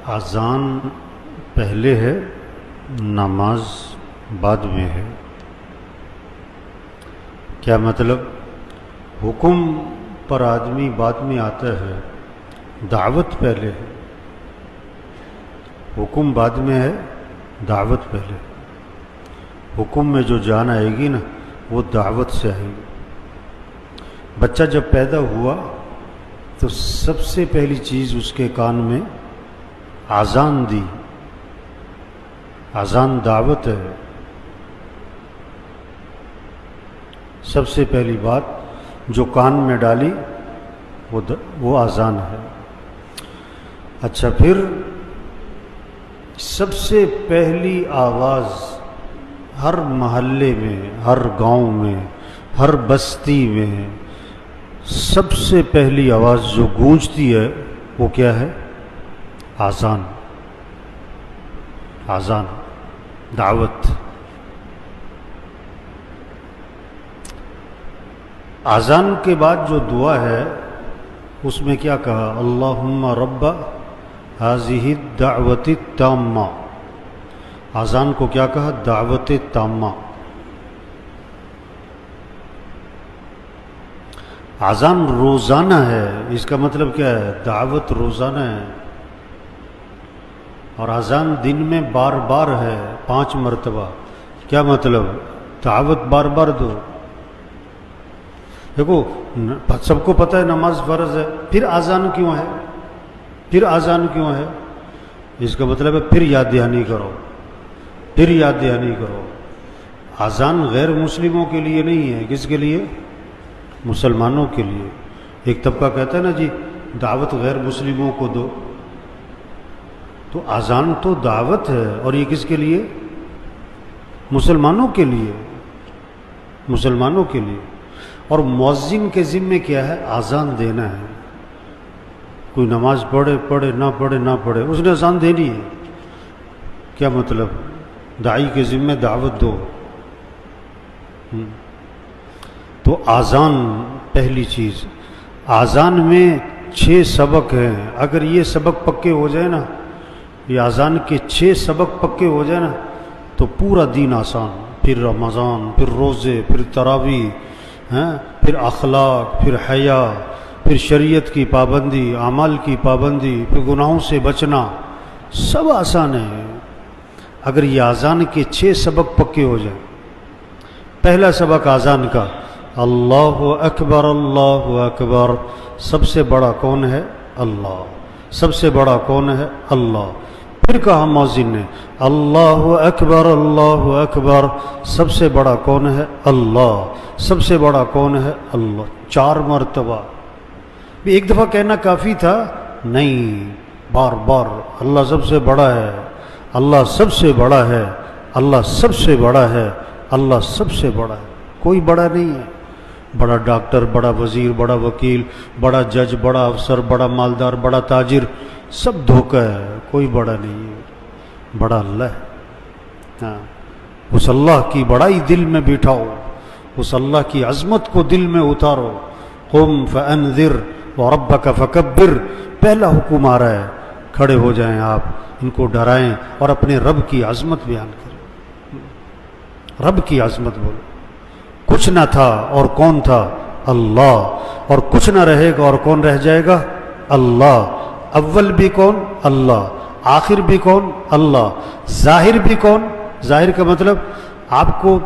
اذان پہلے ہے، نماز بعد میں ہے۔ کیا مطلب؟ حکم پر آدمی بعد میں آتا ہے، دعوت پہلے ہے۔ حکم بعد میں ہے، دعوت پہلے۔ حکم میں جو جان آئے گی نا، وہ دعوت سے آئے گی۔ بچہ جب پیدا ہوا تو سب سے پہلی چیز اس کے کان میں اذان دی۔ اذان دعوت ہے۔ سب سے پہلی بات جو کان میں ڈالی وہ اذان ہے۔ اچھا، پھر سب سے پہلی آواز ہر محلے میں، ہر گاؤں میں، ہر بستی میں سب سے پہلی آواز جو گونجتی ہے وہ کیا ہے؟ اذان۔ اذان، دعوت۔ اذان کے بعد جو دعا ہے اس میں کیا کہا؟ اللہم رب ہذہ الدعوۃ التامہ۔ اذان کو کیا کہا؟ دعوت تامہ۔ اذان روزانہ ہے، اس کا مطلب کیا ہے؟ دعوت روزانہ ہے۔ اور اذان دن میں بار بار ہے، 5 مرتبہ۔ کیا مطلب؟ دعوت بار بار دو۔ دیکھو، سب کو پتہ ہے نماز فرض ہے، پھر اذان کیوں ہے؟ پھر اذان کیوں ہے؟ اس کا مطلب ہے پھر یاد دہانی کرو، پھر یاد دہانی کرو۔ اذان غیر مسلموں کے لیے نہیں ہے، کس کے لیے؟ مسلمانوں کے لیے۔ ایک طبقہ کہتا ہے نا جی دعوت غیر مسلموں کو دو، تو اذان تو دعوت ہے، اور یہ کس کے لیے؟ مسلمانوں کے لیے، مسلمانوں کے لیے۔ اور مؤذن کے ذمے کیا ہے؟ اذان دینا ہے۔ کوئی نماز پڑھے پڑھے نہ پڑھے نہ پڑھے، اس نے اذان دینی ہے۔ کیا مطلب؟ داعی کے ذمے دعوت دو۔ تو اذان پہلی چیز۔ اذان میں 6 سبق ہیں، اگر یہ سبق پکے ہو جائے نا، یہ اذان کے 6 سبق پکے ہو جائے نا، تو پورا دین آسان۔ پھر رمضان، پھر روزے، پھر تراویح، پھر اخلاق، پھر حیا، پھر شریعت کی پابندی، اعمال کی پابندی، پھر گناہوں سے بچنا، سب آسان ہے اگر یہ اذان کے 6 سبق پکے ہو جائیں۔ پہلا سبق اذان کا، اللہ اکبر اللہ اکبر۔ سب سے بڑا کون ہے؟ اللہ۔ سب سے بڑا کون ہے؟ اللہ۔ پھر کہا مؤذن نے اللہ اکبر اللہ اکبر۔ سب سے بڑا کون ہے؟ اللہ۔ سب سے بڑا کون ہے؟ اللہ۔ 4 مرتبہ۔ ایک دفعہ کہنا کافی تھا؟ نہیں، بار بار۔ اللہ سب سے بڑا ہے، اللہ سب سے بڑا ہے، اللہ سب سے بڑا ہے، اللہ سب سے بڑا ہے۔ کوئی بڑا نہیں ہے۔ بڑا ڈاکٹر، بڑا وزیر، بڑا وکیل، بڑا جج، بڑا افسر، بڑا مالدار، بڑا تاجر، سب دھوکہ ہے، کوئی بڑا نہیں ہے۔ بڑا اللہ ہے۔ اس اللہ کی بڑائی دل میں بٹھاؤ، اس اللہ کی عظمت کو دل میں اتارو۔ قم فانذر وربک فکبر۔ پہلا حکم آ رہا ہے، کھڑے ہو جائیں آپ، ان کو ڈرائیں اور اپنے رب کی عظمت بیان کریں۔ رب کی عظمت بولو۔ کچھ نہ تھا اور کون تھا؟ اللہ۔ اور کچھ نہ رہے گا اور کون رہ جائے گا؟ اللہ۔ اول بھی کون؟ اللہ۔ آخر بھی کون؟ اللہ۔ ظاہر بھی کون؟ ظاہر کا مطلب آپ کو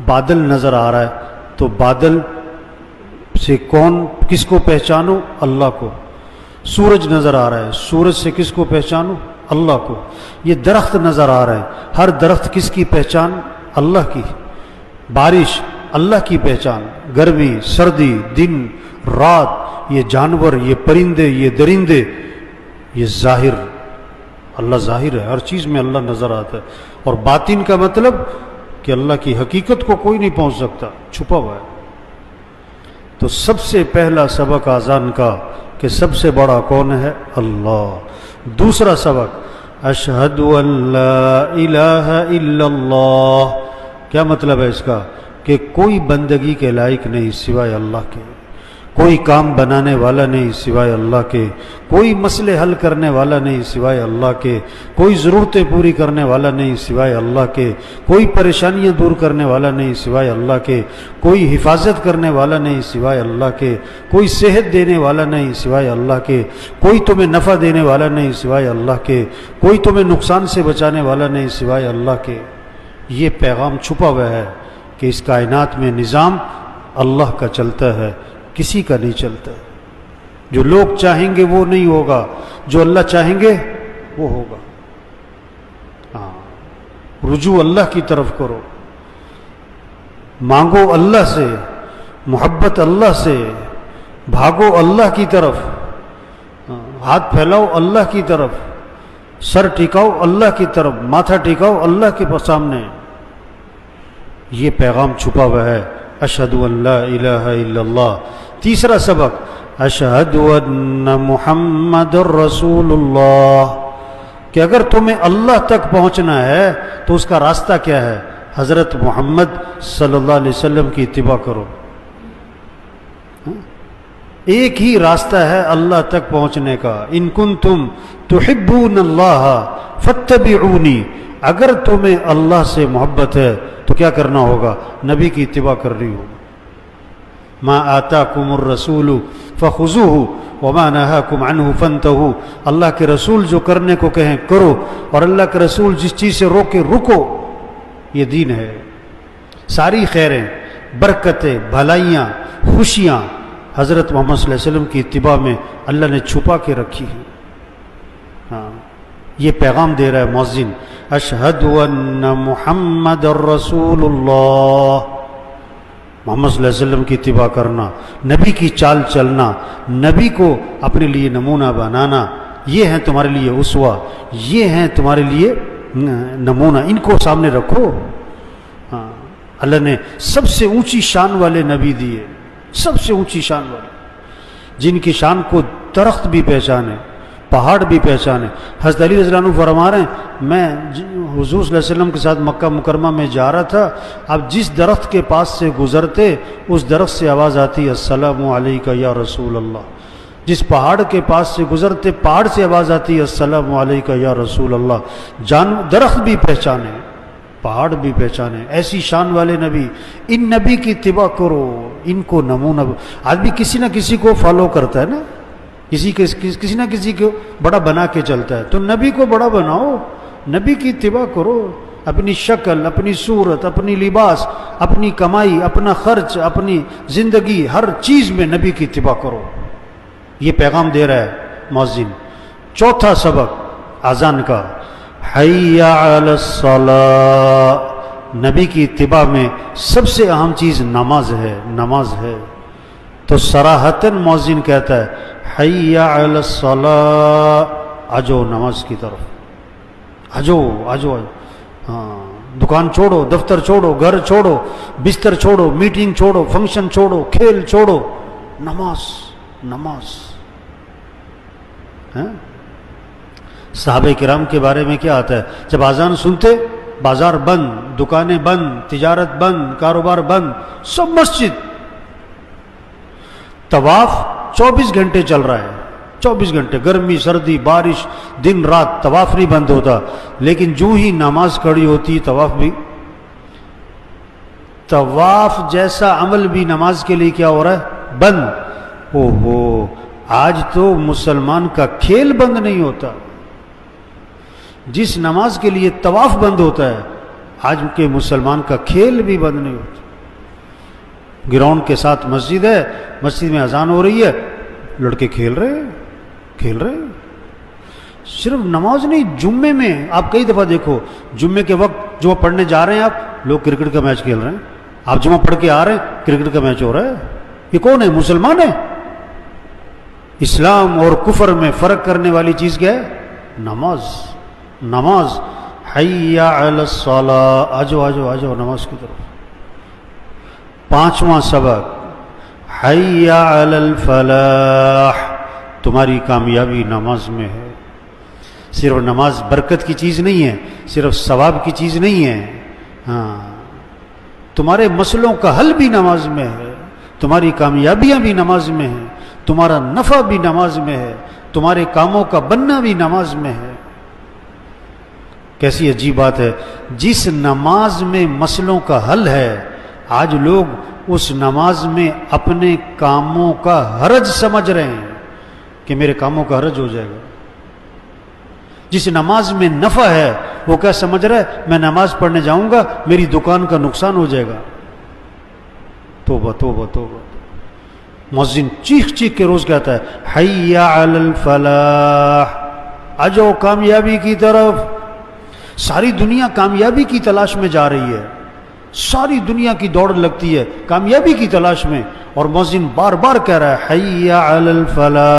بادل نظر آ رہا ہے تو بادل سے کون کس کو پہچانو؟ اللہ کو۔ سورج نظر آ رہا ہے، سورج سے کس کو پہچانو؟ اللہ کو۔ یہ درخت نظر آ رہا ہے، ہر درخت کس کی پہچان؟ اللہ کی۔ بارش اللہ کی پہچان، گرمی، سردی، دن، رات، یہ جانور، یہ پرندے، یہ درندے، یہ ظاہر۔ اللہ ظاہر ہے، ہر چیز میں اللہ نظر آتا ہے۔ اور باطن کا مطلب کہ اللہ کی حقیقت کو کوئی نہیں پہنچ سکتا، چھپا ہوا ہے۔ تو سب سے پہلا سبق اذان کا کہ سب سے بڑا کون ہے؟ اللہ۔ دوسرا سبق اشہد ان لا الہ الا اللہ۔ کیا مطلب ہے اس کا؟ کہ کوئی بندگی کے لائق نہیں سوائے اللہ کے، کوئی کام بنانے والا نہیں سوائے اللہ کے، کوئی مسئلے حل کرنے والا نہیں سوائے اللہ کے، کوئی ضرورتیں پوری کرنے والا نہیں سوائے اللہ کے، کوئی پریشانیاں دور کرنے والا نہیں سوائے اللہ کے، کوئی حفاظت کرنے والا نہیں سوائے اللہ کے، کوئی صحت دینے والا نہیں سوائے اللہ کے، کوئی تمہیں نفع دینے والا نہیں سوائے اللہ کے، کوئی تمہیں نقصان سے بچانے والا نہیں سوائے اللہ کے۔ یہ پیغام چھپا ہوا ہے کہ اس کائنات میں نظام اللہ کا چلتا ہے، کسی کا نہیں چلتا۔ جو لوگ چاہیں گے وہ نہیں ہوگا، جو اللہ چاہیں گے وہ ہوگا۔ ہاں، رجوع اللہ کی طرف کرو، مانگو اللہ سے، محبت اللہ سے، بھاگو اللہ کی طرف، ہاتھ پھیلاؤ اللہ کی طرف، سر ٹکاؤ اللہ کی طرف، ماتھا ٹکاؤ اللہ کے سامنے۔ یہ پیغام چھپا ہوا ہے۔ اشہد ان لا الہ الا اللہ۔ تیسرا سبق، اشہد ان محمد الرسول اللہ، کہ اگر تمہیں اللہ تک پہنچنا ہے تو اس کا راستہ کیا ہے؟ حضرت محمد صلی اللہ علیہ وسلم کی اتباع کرو۔ ایک ہی راستہ ہے اللہ تک پہنچنے کا، ان کنتم تحبون اللہ فاتبعونی، اگر تمہیں اللہ سے محبت ہے تو کیا کرنا ہوگا؟ نبی کی اتباع کرنی ہوگی۔ ما آتاکم الرسول فخذوہ وما نہاکم عنہ فانتہوا، اللہ کے رسول جو کرنے کو کہیں کرو، اور اللہ کے رسول جس چیز سے روکے رکو۔ یہ دین ہے۔ ساری خیریں، برکتیں، بھلائیاں، خوشیاں حضرت محمد صلی اللہ علیہ وسلم کی اتباع میں اللہ نے چھپا کے رکھی ہے۔ ہاں، یہ پیغام دے رہا ہے مؤذن، اشہد ان محمد الرسول اللہ۔ محمد صلی اللہ علیہ وسلم کی اتباع کرنا، نبی کی چال چلنا، نبی کو اپنے لیے نمونہ بنانا، یہ ہیں تمہارے لیے اسوہ، یہ ہیں تمہارے لیے نمونہ، ان کو سامنے رکھو۔ ہاں، اللہ نے سب سے اونچی شان والے نبی دیے، سب سے اونچی شان والے، جن کی شان کو درخت بھی پہچانے، پہاڑ بھی پہچانے۔ حضرت علی رضی اللہ عنہ فرما رہے ہیں، میں حضور صلی اللہ علیہ وسلم کے ساتھ مکہ مکرمہ میں جا رہا تھا، اب جس درخت کے پاس سے گزرتے اس درخت سے آواز آتی السلام علیکہ یا رسول اللہ، جس پہاڑ کے پاس سے گزرتے پہاڑ سے آواز آتی السلام علیکہ یا رسول اللہ۔ درخت بھی پہچانے، پہاڑ بھی پہچانے، ایسی شان والے نبی۔ ان نبی کی اتباع کرو، ان کو نمونہ۔ آدمی کسی نہ کسی کو فالو کرتا ہے نا، کسی نہ کسی کو بڑا بنا کے چلتا ہے، تو نبی کو بڑا بناؤ، نبی کی اتباع کرو۔ اپنی شکل، اپنی صورت، اپنی لباس، اپنی کمائی، اپنا خرچ، اپنی زندگی، ہر چیز میں نبی کی اتباع کرو۔ یہ پیغام دے رہا ہے مؤذن۔ چوتھا سبق اذان کا، حی علی الصلاۃ۔ نبی کی اتباع میں سب سے اہم چیز نماز ہے، نماز ہے۔ تو صراحتاً مؤذن کہتا ہے حی علی الصلاۃ، آجو نماز کی طرف، آجو آجو۔ ہاں، دکان چھوڑو، دفتر چھوڑو، گھر چھوڑو، بستر چھوڑو، میٹنگ چھوڑو، فنکشن چھوڑو، کھیل چھوڑو، نماز، نماز۔ صحابہ کرام کے بارے میں کیا آتا ہے؟ جب اذان سنتے بازار بند، دکانیں بند، تجارت بند، کاروبار بند، سب مسجد۔ طواف 24 گھنٹے چل رہا ہے، 24 گھنٹے، گرمی سردی بارش دن رات، طواف نہیں بند ہوتا۔ لیکن جو ہی نماز کھڑی ہوتی طواف بھی، طواف جیسا عمل بھی نماز کے لیے کیا ہو رہا ہے؟ بند۔ اوہو، آج تو مسلمان کا کھیل بند نہیں ہوتا۔ جس نماز کے لیے طواف بند ہوتا ہے، آج کے مسلمان کا کھیل بھی بند نہیں ہوتا۔ گراؤنڈ کے ساتھ مسجد ہے، مسجد میں اذان ہو رہی ہے، لڑکے کھیل رہے ہیں، کھیل رہے ہیں۔ صرف نماز نہیں، جمعے میں آپ کئی دفعہ دیکھو، جمعے کے وقت جمعہ پڑھنے جا رہے ہیں آپ، لوگ کرکٹ کا میچ کھیل رہے ہیں۔ آپ جمعہ پڑھ کے آ رہے ہیں، کرکٹ کا میچ ہو رہا ہے۔ یہ کون ہے؟ مسلمان ہے۔ اسلام اور کفر میں فرق کرنے والی چیز کیا ہے؟ نماز، نماز۔ حی علی الصلاۃ، آجو آجو آجو نماز کی طرف۔ پانچواں سبق، حی علی الفلاح، تمہاری کامیابی نماز میں ہے۔ صرف نماز برکت کی چیز نہیں ہے، صرف ثواب کی چیز نہیں ہے، ہاں، تمہارے مسئلوں کا حل بھی نماز میں ہے، تمہاری کامیابیاں بھی نماز میں ہیں، تمہارا نفع بھی نماز میں ہے، تمہارے کاموں کا بننا بھی نماز میں ہے۔ کیسی عجیب بات ہے، جس نماز میں مسئلوں کا حل ہے آج لوگ اس نماز میں اپنے کاموں کا حرج سمجھ رہے ہیں کہ میرے کاموں کا حرج ہو جائے گا۔ جس نماز میں نفع ہے وہ کیا سمجھ رہا ہے، میں نماز پڑھنے جاؤں گا میری دکان کا نقصان ہو جائے گا۔ توبہ توبہ توبہ۔ مؤذن چیخ چیخ کے روز کہتا ہے حی علی الفلاح، آ جاؤ کامیابی کی طرف۔ ساری دنیا کامیابی کی تلاش میں جا رہی ہے، ساری دنیا کی دوڑ لگتی ہے کامیابی کی تلاش میں، اور مؤذن بار بار کہہ رہا ہے حی علی الفلاح۔